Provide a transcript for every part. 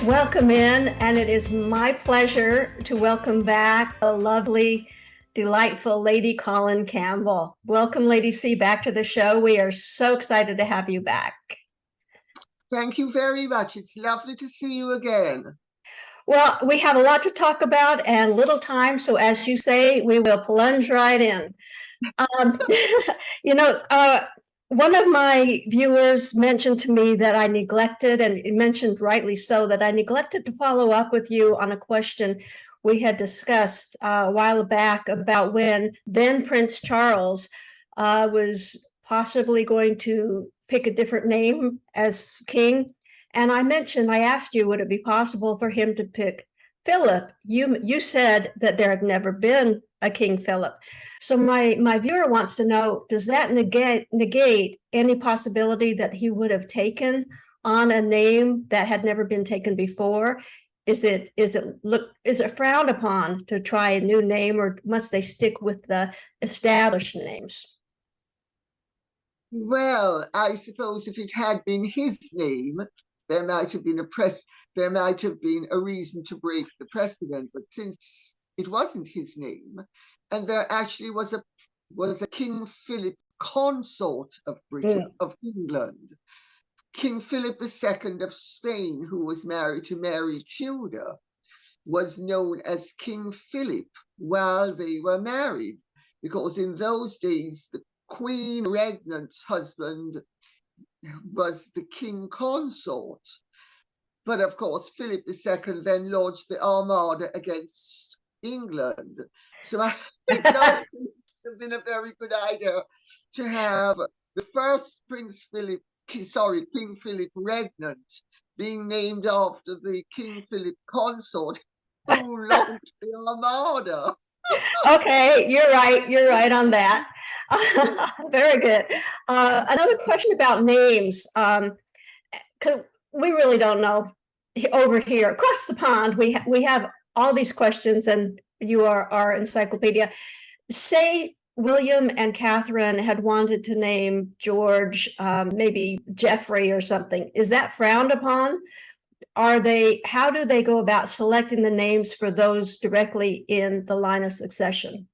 Welcome in, and it is my pleasure to welcome back a lovely, delightful Lady Colin Campbell. Welcome, Lady C, back to the show. We are so excited to have you back. Thank you very much. It's lovely to see you again. Well, we have a lot to talk about and little time, so as you say, we will plunge right in. You know, one of my viewers mentioned to me that I neglected, and mentioned rightly so, that I neglected to follow up with you on a question we had discussed a while back about when then Prince Charles was possibly going to pick a different name as king. And I asked you, would it be possible for him to pick Philip? You said that there had never been a King Philip. So my viewer wants to know, does that negate any possibility that he would have taken on a name that had never been taken before? Is it frowned upon to try a new name, or must they stick with the established names? Well, I suppose if it had been his name, there might have been a reason to break the precedent. But since it wasn't his name, and there actually was a King Philip, consort of Britain, of England, King Philip II of Spain, who was married to Mary Tudor, was known as King Philip while they were married, because in those days the Queen Regnant's husband was the king consort. But of course, Philip II then launched the Armada against England. So I don't think it would have been a very good idea to have the first King Philip Regnant being named after the King Philip consort who launched the Armada. Okay, you're right on that. Very good. Another question about names. Cause we really don't know over here across the pond. We have all these questions, and you are our encyclopedia. Say William and Catherine had wanted to name George, maybe Jeffrey or something. Is that frowned upon? How do they go about selecting the names for those directly in the line of succession?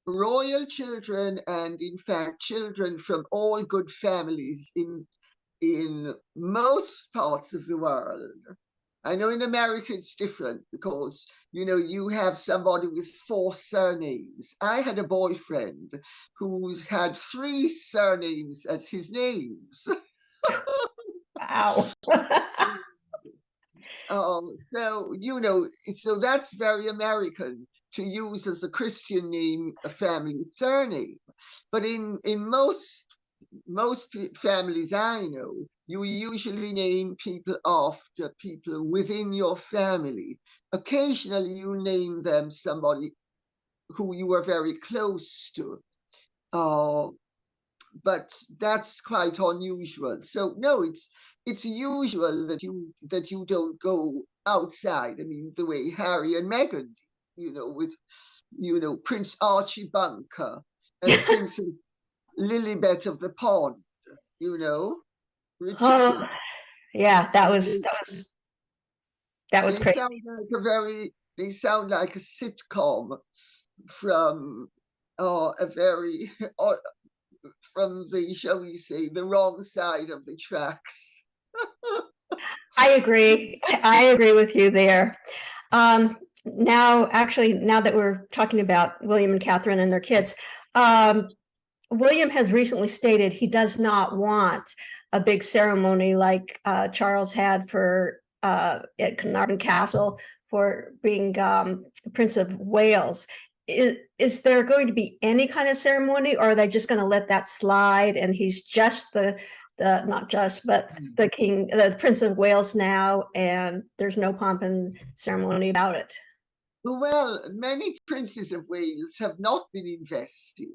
Royal children, and in fact children from all good families in most parts of the world. I know in America it's different because you have somebody with 4 surnames. I had a boyfriend who had 3 surnames as his names. Wow. So that's very American to use as a Christian name a family surname. But in most families I know, you usually name people after people within your family. Occasionally you name them somebody who you are very close to. But that's quite unusual. So no, it's usual that you don't go outside. I mean, the way Harry and Meghan did, with Prince Archie Bunker and Princess Lilibet of the Pond, ridiculous. Oh, yeah, that was crazy. They sound like a sitcom from from the, shall we say, the wrong side of the tracks. I agree with you there. Now that we're talking about William and Catherine and their kids, William has recently stated he does not want a big ceremony like Charles had at Carnarvon Castle for being Prince of Wales. Is there going to be any kind of ceremony, or are they just going to let that slide and he's just the king, the Prince of Wales now, and there's no pomp and ceremony about it? Well, many princes of Wales have not been invested.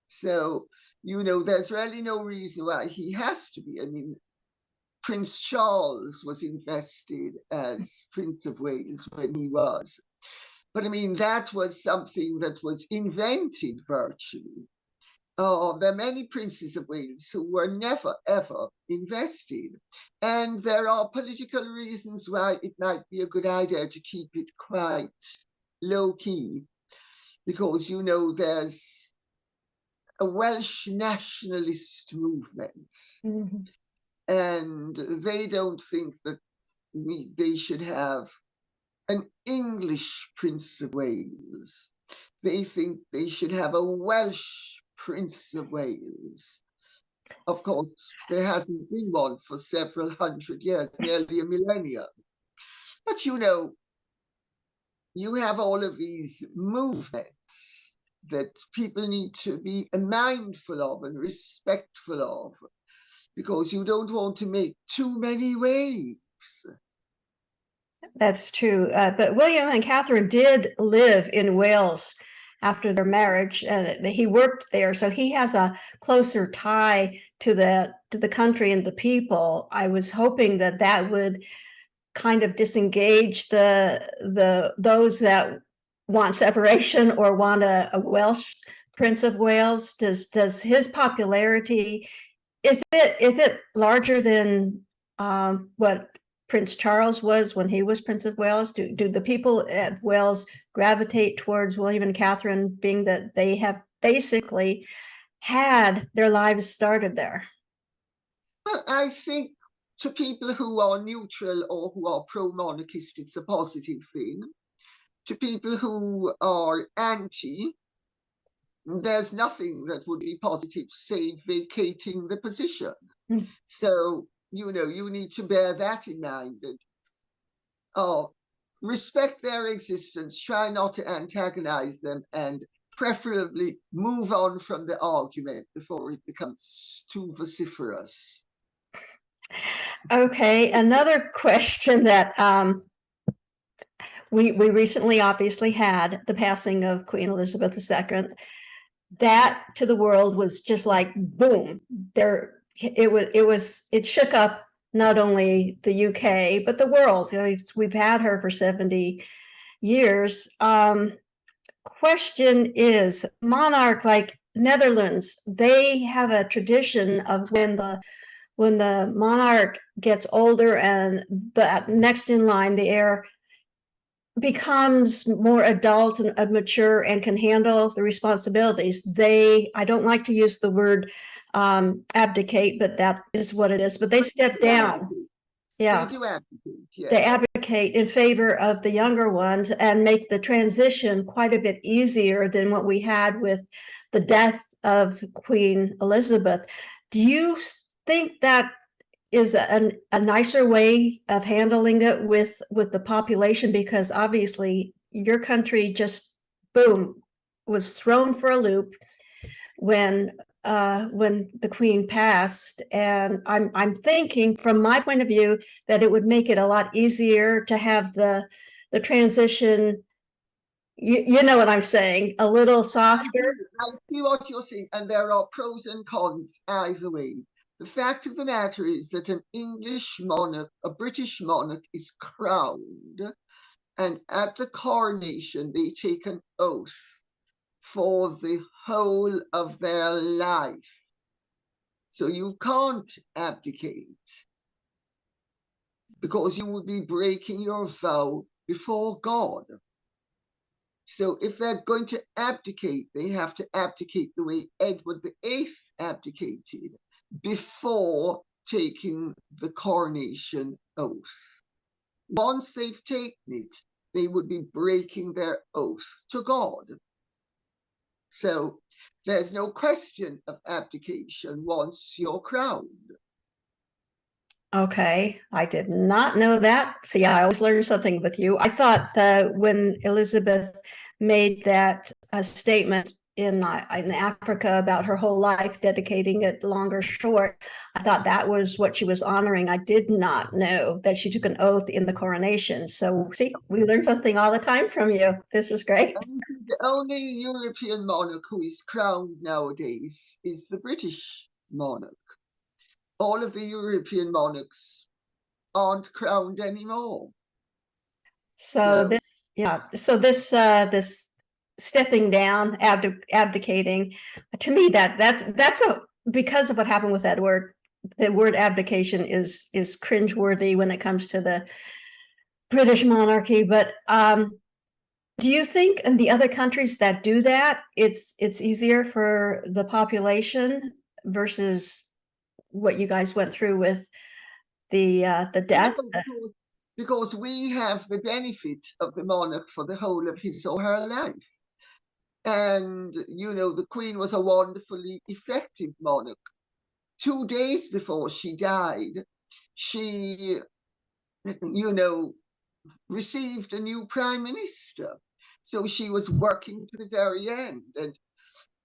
So, there's really no reason why he has to be. I mean, Prince Charles was invested as Prince of Wales when he was. But I mean, that was something that was invented virtually. there are many princes of Wales who were never, ever invested. And there are political reasons why it might be a good idea to keep it quite low key, because, you know, there's a Welsh nationalist movement, and they don't think that they should have an English Prince of Wales. They think they should have a Welsh Prince of Wales. Of course, there hasn't been one for several hundred years, nearly a millennium. But you know, you have all of these movements that people need to be mindful of and respectful of, because you don't want to make too many waves. That's true. But William and Catherine did live in Wales after their marriage, and he worked there, so he has a closer tie to the country and the people. I was hoping that that would kind of disengage those that want separation or want a Welsh Prince of Wales. Does his popularity, is it larger than what Prince Charles was when he was Prince of Wales? Do the people at Wales gravitate towards William and Catherine, being that they have basically had their lives started there? Well, I think to people who are neutral or who are pro-monarchist, it's a positive thing. To people who are anti, there's nothing that would be positive, save vacating the position. So, you know, you need to bear that in mind, that respect their existence, try not to antagonize them, and preferably move on from the argument before it becomes too vociferous. Okay, another question that we recently obviously had the passing of Queen Elizabeth II. That to the world was just like boom. It shook up not only the UK but the world. You know, we've had her for 70 years. Question is, monarch like Netherlands, they have a tradition of when the monarch gets older and the next in line, the heir, becomes more adult and mature and can handle the responsibilities. I don't like to use the word abdicate, but that is what it is. But they step down. Yeah. They do advocate, yes. They advocate in favor of the younger ones and make the transition quite a bit easier than what we had with the death of Queen Elizabeth. Do you think that is a nicer way of handling it with the population? Because obviously your country just, boom, was thrown for a loop when the Queen passed, and I'm thinking from my point of view that it would make it a lot easier to have the transition, you know what I'm saying, a little softer. I see what you're saying, and there are pros and cons either way. The fact of the matter is that an English monarch, a British monarch, is crowned, and at the coronation they take an oath for the whole of their life. So you can't abdicate, because you would be breaking your vow before God. So if they're going to abdicate, they have to abdicate the way Edward VIII abdicated, before taking the coronation oath. Once they've taken it, they would be breaking their oath to God. So there's no question of abdication once you're crowned. Okay, I did not know that. See, I always learn something with you. I thought when Elizabeth made that statement in Africa about her whole life, dedicating it long or short, I thought that was what she was honoring. I did not know that she took an oath in the coronation. So see, we learn something all the time from you. This is great. The only European monarch who is crowned nowadays is the British monarch. All of the European monarchs aren't crowned anymore. So this stepping down, abdicating. To me, that's because of what happened with Edward. The word abdication is cringeworthy when it comes to the British monarchy. But do you think in the other countries that do that, it's easier for the population versus what you guys went through with the death? Because we have the benefit of the monarch for the whole of his or her life. And, the Queen was a wonderfully effective monarch. 2 days before she died, she, received a new prime minister. So she was working to the very end. And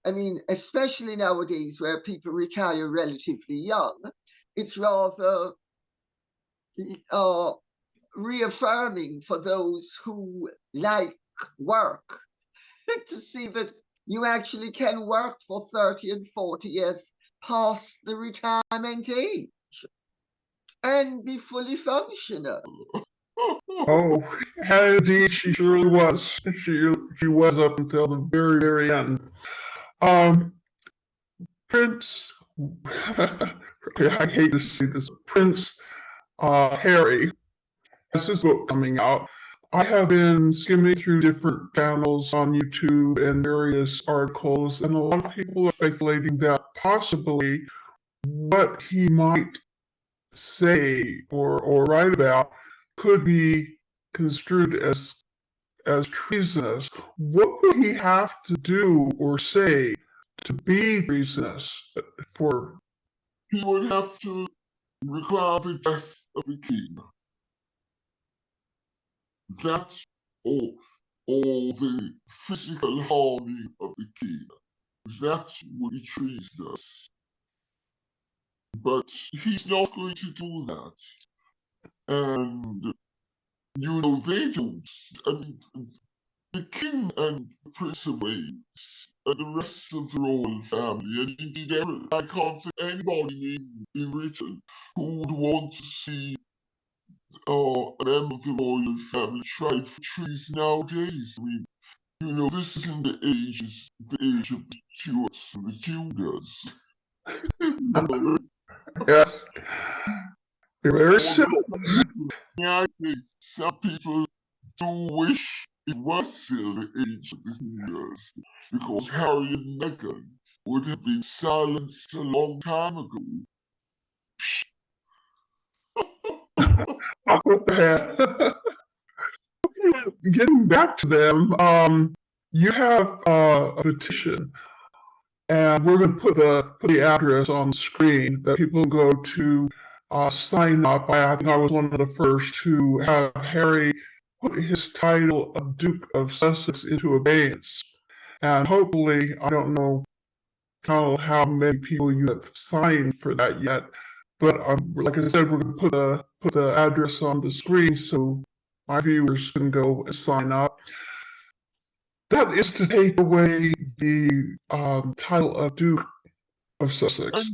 I mean, especially nowadays where people retire relatively young, it's rather reaffirming for those who like work to see that you actually can work for 30 and 40 years past the retirement age and be fully functional. Oh, and indeed, she surely was. She was up until the very, very end. Prince, I hate to say this, Prince Harry has his book coming out. I have been skimming through different channels on YouTube and various articles, and a lot of people are speculating that possibly what he might say or write about could be construed as treasonous. What would he have to do or say to be treasonous? For he would have to require the death of the king. That's all the physical harming of the king. That would be treasonous. But he's not going to do that. And, they don't. I mean, the king and the Prince of Wales and the rest of the royal family, and indeed I can't think anybody in Britain who would want to see a member of the royal family tried for treason nowadays. I mean, this isn't the age of the Stuarts and the Tudors. yes, very simple. Yeah, some people do wish it was still the age of the Tudors, because Harry and Meghan would have been silenced a long time ago. Getting back to them, you have a petition, and we're going to put the address on the screen that people go to sign up. I think I was one of the first to have Harry put his title of Duke of Sussex into abeyance. And hopefully, I don't know how many people you have signed for that yet, but like I said, we're going to put the address on the screen so my viewers can go and sign up. That is to take away the title of Duke of Sussex.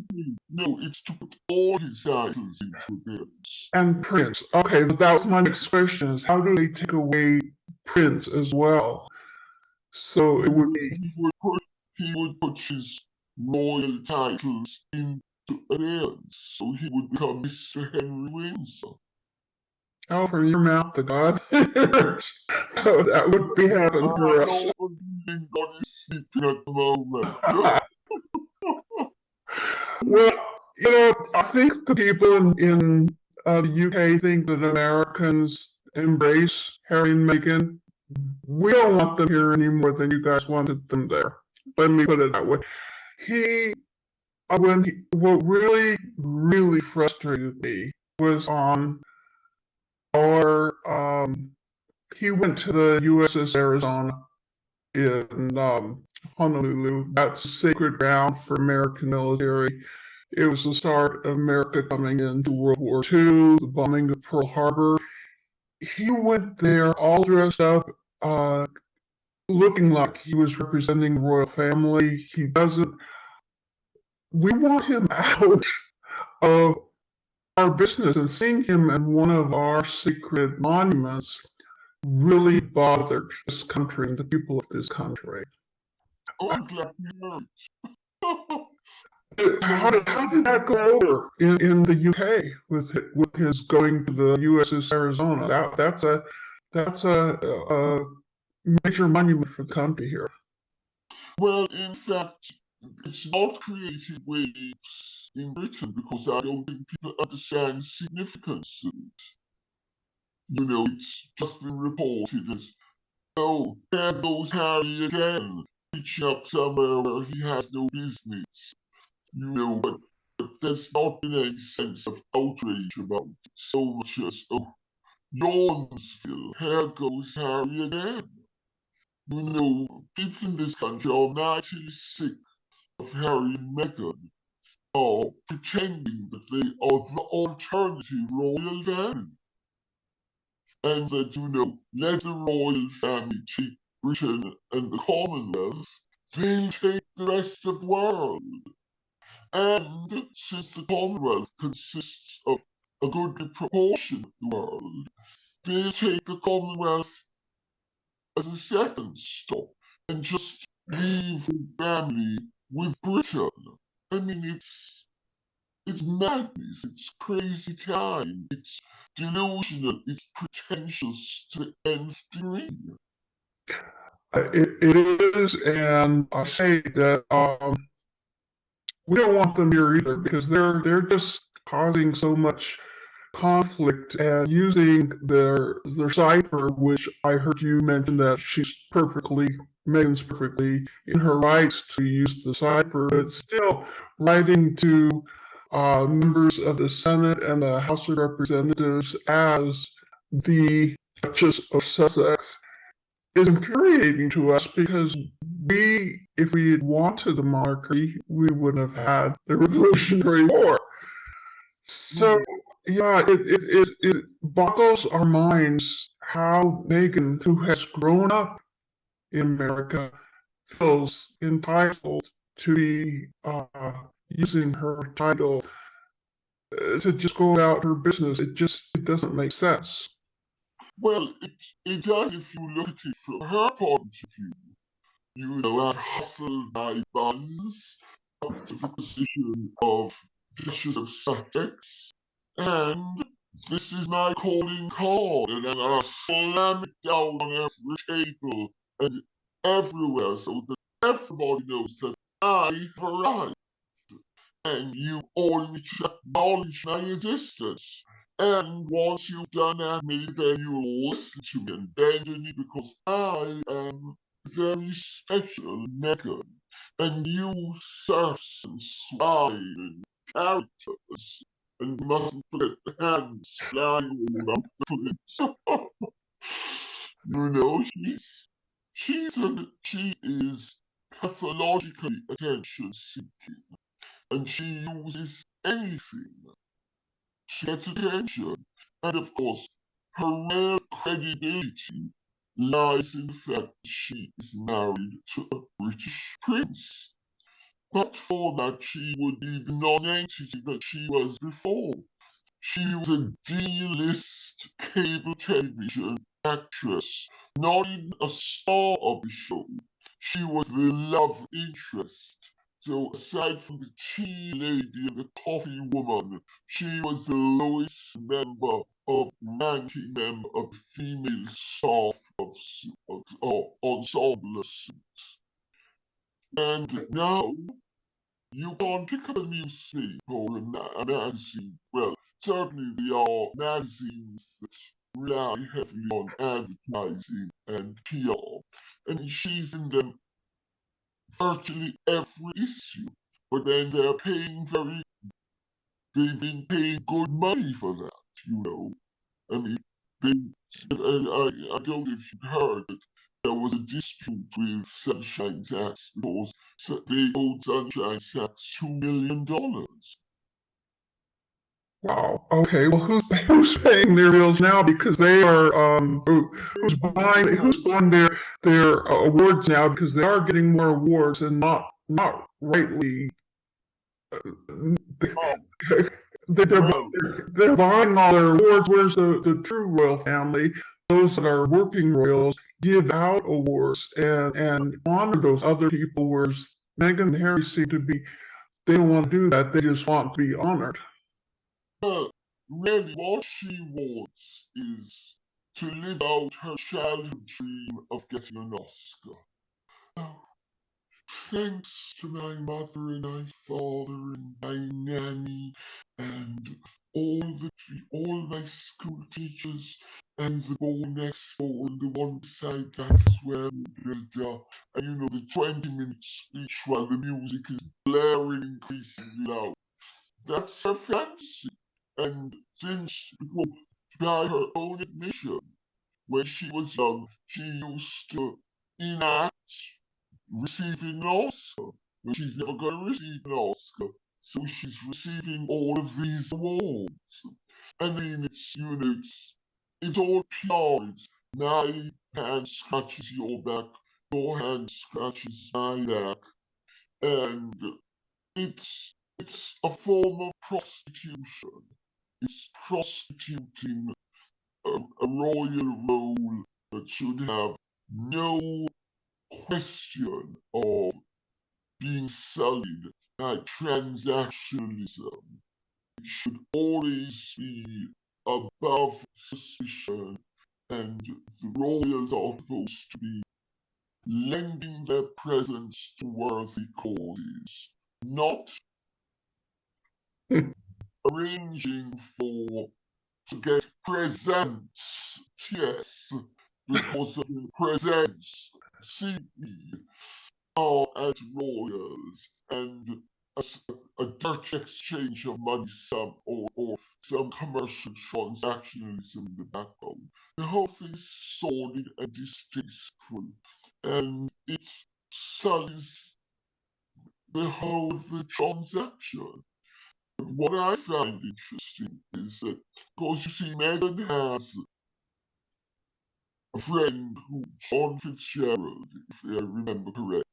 No, it's to put all his titles into abeyance. And Prince. Okay, but that was my next question, is how do they take away Prince as well? So it would be... He would put his royal titles into abeyance, so he would become Mr. Henry Windsor. Oh, from your mouth to God's ears. Oh, that would be heaven for us. Nobody's sleeping at the moment. Well, I think the people in the UK think that Americans embrace Harry and Meghan. We don't want them here any more than you guys wanted them there. Let me put it that way. What really, really frustrated me was on he went to the USS Arizona in Honolulu. That's sacred ground for American military. It was the start of America coming into World War II, the bombing of Pearl Harbor. He went there all dressed up, looking like he was representing the royal family. He doesn't. We want him out of our business, and seeing him in one of our sacred monuments really bothered this country and the people of this country. Oh, I'm glad to hear it. How did that go over in the UK with his going to the USS Arizona? That's a major monument for the country here. Well, in fact, it's not created waves in Britain because I don't think people understand the significance of it. You know, it's just been reported as, oh, there goes Harry again, reaching up somewhere where he has no business. You know, but there's not been any sense of outrage about it so much as, oh, Yawnsville, here goes Harry again. You know, people in this country are mightily sick of Harry and Meghan are pretending that they are the alternative royal family. And that, you know, let the royal family take Britain and the Commonwealth, they'll take the rest of the world. And since the Commonwealth consists of a goodly proportion of the world, they'll take the Commonwealth as a second stop and just leave the family with Britain. I mean, it's madness, it's crazy time, it's delusional, it's pretentious to the nth degree. It is, and I say that we don't want them here either because they're just causing so much conflict and using their cipher, which I heard you mention that Megan's perfectly in her rights to use the cipher, but still writing to members of the Senate and the House of Representatives as the Duchess of Sussex is infuriating to us because if we had wanted the monarchy, we wouldn't have had the Revolutionary War. So, yeah, it boggles our minds how Meghan, who has grown up in America, feels entitled to be using her title to just go about her business. It doesn't make sense. Well, it does if you look at it from her point of view. You know, at hustled by buns up to the position of Duchess of Sussex, and this is my calling card, and I'm gonna slam it down on every table and everywhere so that everybody knows that I have arrived, and you all need to acknowledge my existence. And once you've done that, maybe then you'll listen to me and bend the knee because I am very special, Meghan. And you serfs and swine and characters, and you mustn't forget the hands flying around the place. You know, she is pathologically attention seeking, and she uses anything to get attention. And of course, her real credibility lies in the fact that she is married to a British prince. But for that, she would be the non-entity that she was before. She was a D-list cable television actress, not even a star of the show. She was the love interest. So aside from the tea lady and the coffee woman, she was the lowest ranking member of the female staff of ensemble suits. And now you can't pick up a newspaper or a magazine. Well, certainly there are magazines that rely heavily on advertising and PR, and she's in them virtually every issue. But then they've been paying good money for that, you know. I mean, I don't know if you've heard that there was a dispute with Sunshine Sachs because they owed Sunshine Sachs $2 million. Wow. Okay. Well, who's paying their bills now because they are who's buying their awards now because they are getting more awards and not rightly. They're buying all their awards. Where's the true royal family? those that are working royals give out awards and honor those other people, whereas Meghan and Harry seem to be, they don't want to do that. They just want to be honored. But really, what she wants is to live out her childhood dream of getting an Oscar. Oh, thanks to my mother and my father and my nanny and all my school teachers and the boy next door and the one beside that as well, and the 20-minute speech while the music is blaring increasingly loud. That's her fantasy. And since, by her own admission, when she was young, she used to enact receiving an Oscar. But she's never going to receive an Oscar, so she's receiving all of these awards. I mean, it's all PR. It's my hand scratches your back, your hand scratches my back, and it's a form of prostitution. It's prostituting a royal role that should have no question of being sullied by transactionalism. It should always be above suspicion, and the royals are supposed to be lending their presence to worthy causes, not arranging to get presents, yes, because of the presents. See, as royals and a dirty exchange of money, or some commercial transactionalism in the background. The whole thing is sordid and distasteful, and it sullies the whole of the transaction. What I find interesting is that, of course, you see, Meghan has a friend who, John Fitzgerald, if I remember correctly,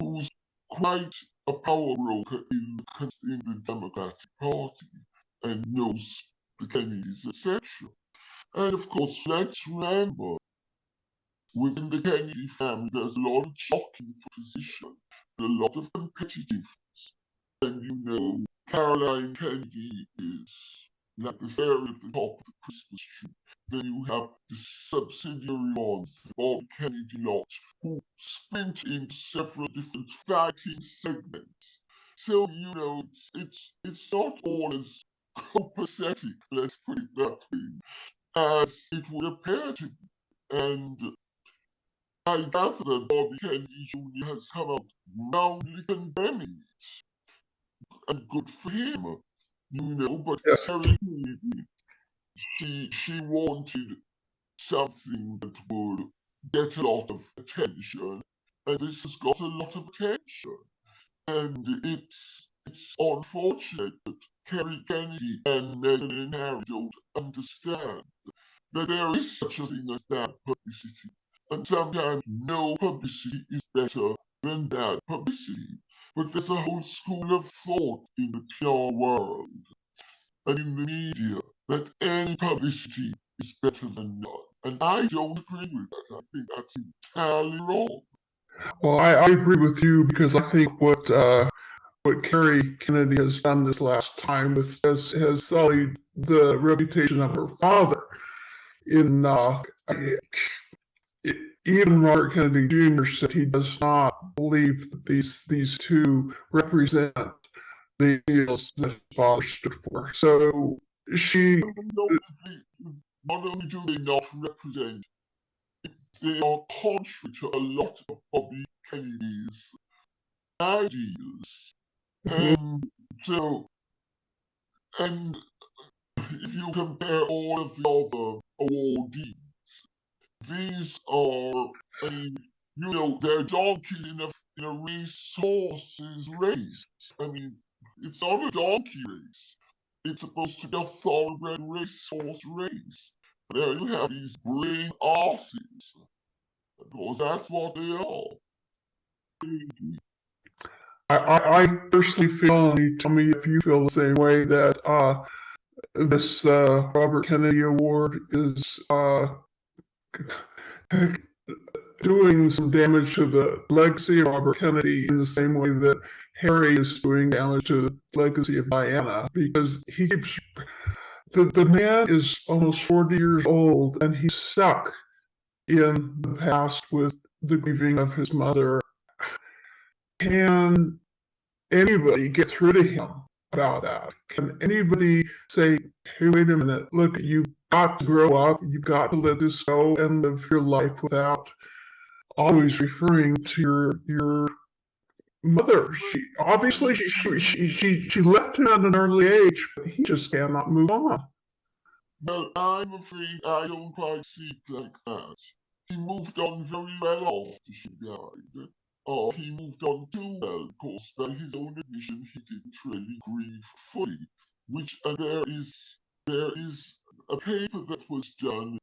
who's quite a power broker in the Democratic Party and knows the Kennedys, etc. And of course, let's remember, within the Kennedy family, there's a lot of jockeying for position, and a lot of competitiveness. And Caroline Kennedy is like the fairy at the top of the Christmas tree. Then you have the subsidiary ones, the Bob Kennedy lot, who split into several different fighting segments. So, it's not all as copacetic, let's put it that way, as it would appear to be. And I gather that Bobby Kennedy Jr. has come out roundly condemning it. And good for him, but Yes. Carrie Kennedy, she wanted something that would get a lot of attention, and this has got a lot of attention. And it's unfortunate that Kerry Kennedy and Meghan and Harry don't understand that there is such a thing as bad publicity, and sometimes no publicity is better than bad publicity. But there's a whole school of thought in the PR world and in the media that any publicity is better than none. And I don't agree with that. I think that's entirely wrong. Well, I agree with you, because I think what Kerry Kennedy has done this last time has sullied the reputation of her father. Even Robert Kennedy Jr. said he does not believe that these two represent the ideals that his father stood for. So Not only do they not represent, they are contrary to a lot of Bobby Kennedy's ideals. And if you compare all of the other awardees, these are, they're donkeys in a racehorse's race. It's not a donkey race. It's supposed to be a thoroughbred racehorse race. There you have these brain asses. Because that's what they are. I personally feel, and you tell me if you feel the same way, that this Robert Kennedy Award is doing some damage to the legacy of Robert Kennedy in the same way that Harry is doing damage to the legacy of Diana, because he keeps the man is almost 40 years old and he's stuck in the past with the grieving of his mother. Can anybody get through to him about that? Can anybody say, hey, wait a minute, look, you've got to grow up, you've got to let this go and live your life without always referring to your mother? She obviously she left him at an early age, but he just cannot move on. Well, I'm afraid I don't quite see it like that. He moved on very well after she died. He moved on too well, of course, by his own admission he didn't really grieve fully. And there is a paper that was done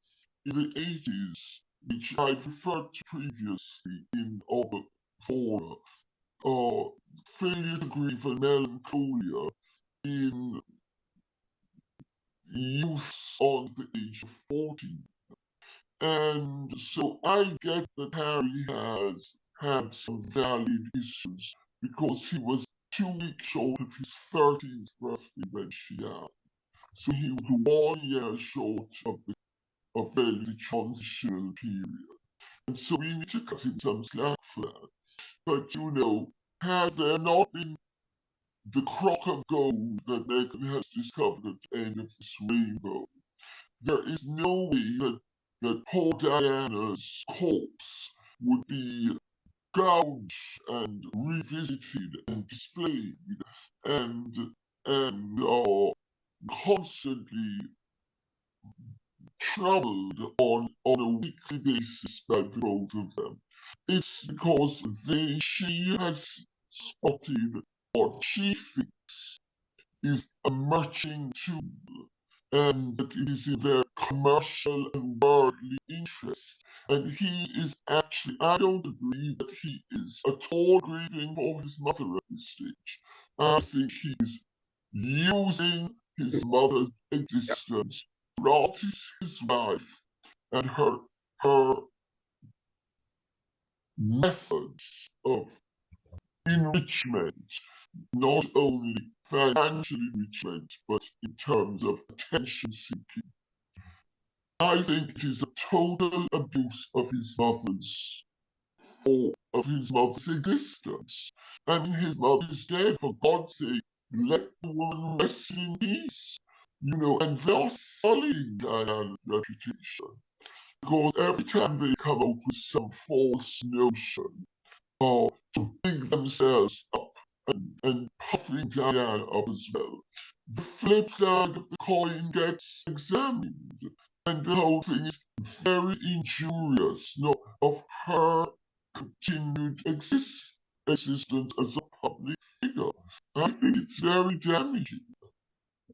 in the 80s, which I've referred to previously in other fora, failure to grieve and melancholia in youth on the age of 40. And so I get that Harry has had some valid issues because he was 2 weeks short of his 13th birthday when she died. So he was 1 year short of the transitional period. And so we need to cut him some slack for that. But had there not been the crock of gold that Meghan has discovered at the end of this rainbow, there is no way that poor Diana's corpse would be gouged and revisited and displayed and constantly troubled on a weekly basis by the both of them. It's because she has spotted what she thinks is a marching tool, and that it is in their commercial and worldly interest. And he is actually, I don't agree that he is at all grieving for his mother at this stage. I think he is using his mother's existence to rot his wife and her methods of enrichment, not only financial enrichment, but in terms of attention seeking. I think it is a total abuse of his mother's existence. And his mother is dead, for God's sake, let the woman rest in peace. And thus sullying Diana's reputation. Because every time they come out with some false notion, to big themselves up and puffing Diana up as well, the flip side of the coin gets examined, and the whole thing is very injurious of her continued existence as a public figure. I think it's very damaging.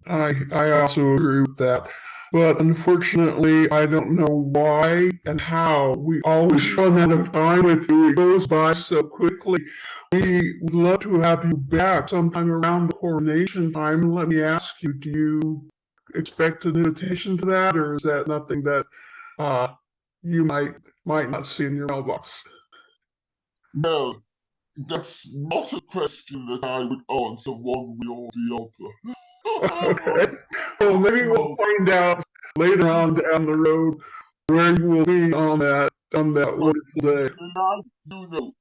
I also agree with that. But unfortunately, I don't know why and how we always run out of time with you. It goes by so quickly. We would love to have you back sometime around the coronation time. And let me ask you, do you expect an invitation to that, or is that nothing that you might not see in your mailbox? Well, that's not a question that I would answer one way or the other. Okay. Well, maybe we'll find out later on down the road where you will be on that wonderful day. And I do know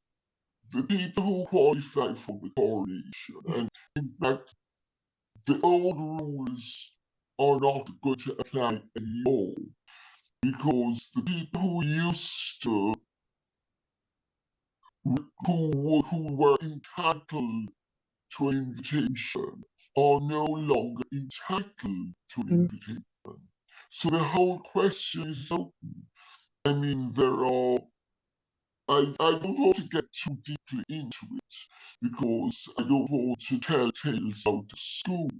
the people who qualify for the coronation, and in fact, the old rules are not going to apply anymore, because the people who used to, who were entitled to an invitation, are no longer entitled to an invitation. So the whole question is open. I mean, I don't want to get too deeply into it, because I don't want to tell tales out of school,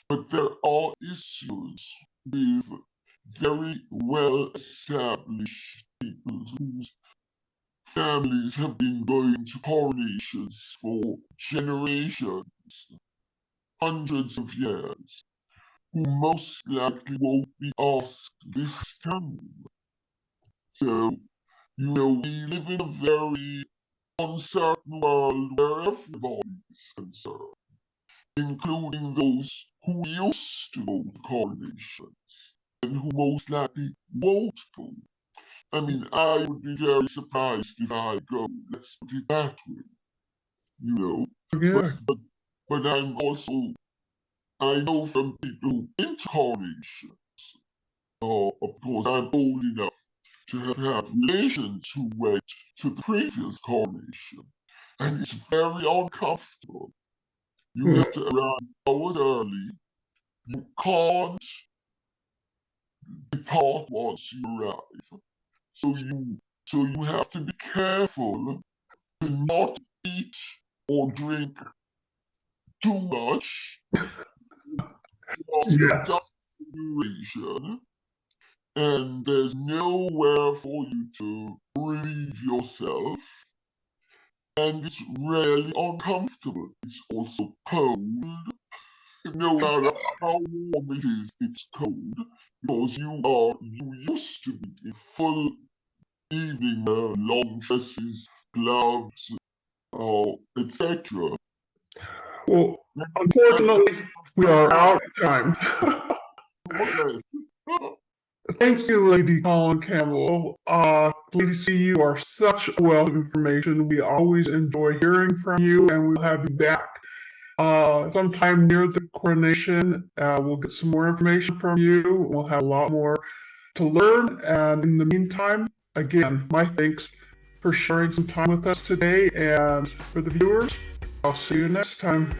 but there are issues with very well-established people whose families have been going to coronations for generations, hundreds of years, who most likely won't be asked this time. So, we live in a very uncertain world where everybody is concerned, including those who used to go to coronations and who most likely won't go. I mean, I would be very surprised if I go, let's put it that way, Yeah. But I'm also, I know from people who've been to coronations, of course, I'm old enough to have relations who went to the previous coronation, and it's very uncomfortable. You have to arrive hours early. You can't depart once you arrive. So you have to be careful to not eat or drink too much of the Yes. duration, and there's nowhere for you to relieve yourself, and it's really uncomfortable. It's also cold. No matter how warm it is, it's cold because you used to be in full evening wear, long dresses, gloves, etc. Well, unfortunately, we are out of time. Okay. Thank you, Lady Colin Campbell. Lady C, you are such a wealth of information. We always enjoy hearing from you, and we'll have you back. Sometime near the coronation, we'll get some more information from you. We'll have a lot more to learn. And in the meantime, again, my thanks for sharing some time with us today. And for the viewers, I'll see you next time.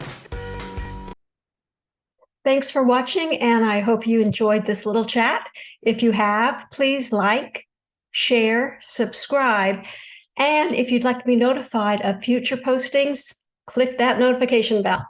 Thanks for watching, and I hope you enjoyed this little chat. If you have, please like, share, subscribe, and if you'd like to be notified of future postings, click that notification bell.